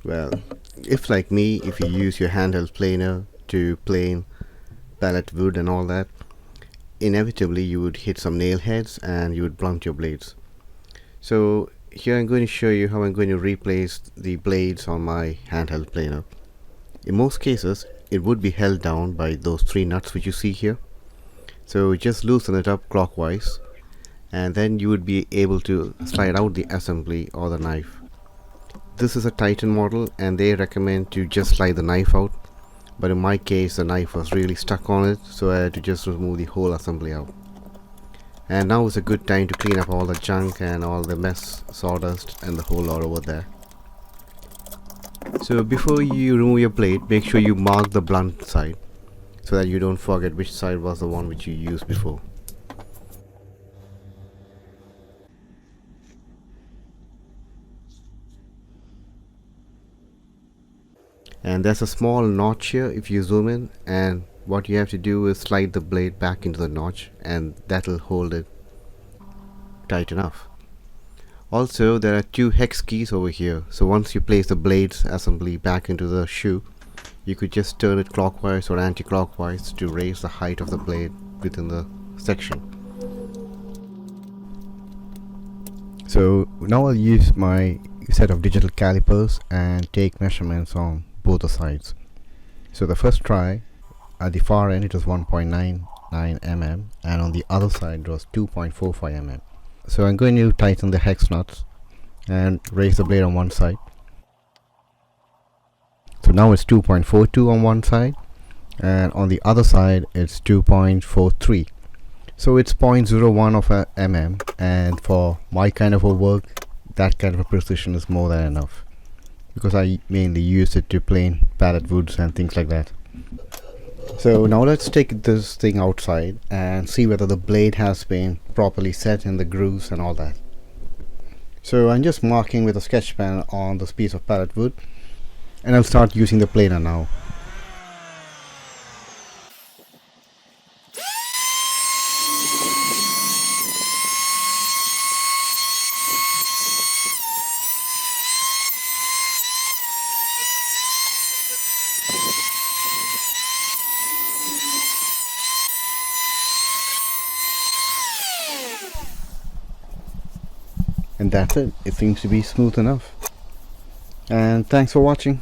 Well, if like me, if you use your handheld planer to plane pallet wood and all that, inevitably you would hit some nail heads and you would blunt your blades. So here I'm going to show you how I'm going to replace the blades on my handheld planer. In most cases, it would be held down by those three nuts which you see here. So just loosen it up clockwise, and then you would be able to slide out the assembly or the knife. This is a Titan model and they recommend to just slide the knife out, but in my case the knife was really stuck on it, so I had to just remove the whole assembly out. And now is a good time to clean up all the junk and all the mess, sawdust and the whole lot over there. So before you remove your blade, make sure you mark the blunt side so that you don't forget which side was the one which you used before. And there's a small notch here if you zoom in, and what you have to do is slide the blade back into the notch and that'll hold it tight enough. Also, there are two hex keys over here, so once you place the blades assembly back into the shoe, you could just turn it clockwise or anti-clockwise to raise the height of the blade within the section. So now I'll use my set of digital calipers and take measurements on both the sides. So the first try, at the far end it was 1.99 mm and on the other side it was 2.45 mm. So I'm going to tighten the hex nuts and raise the blade on one side. So now it's 2.42 on one side and on the other side it's 2.43. So it's 0.01 of a mm, and for my kind of a work that kind of a precision is more than enough, because I mainly use it to plane pallet woods and things like that. So now let's take this thing outside and see whether the blade has been properly set in the grooves and all that. So I'm just marking with a sketch pen on this piece of pallet wood, and I'll start using the planer now. And that's it. It seems to be smooth enough. And thanks for watching.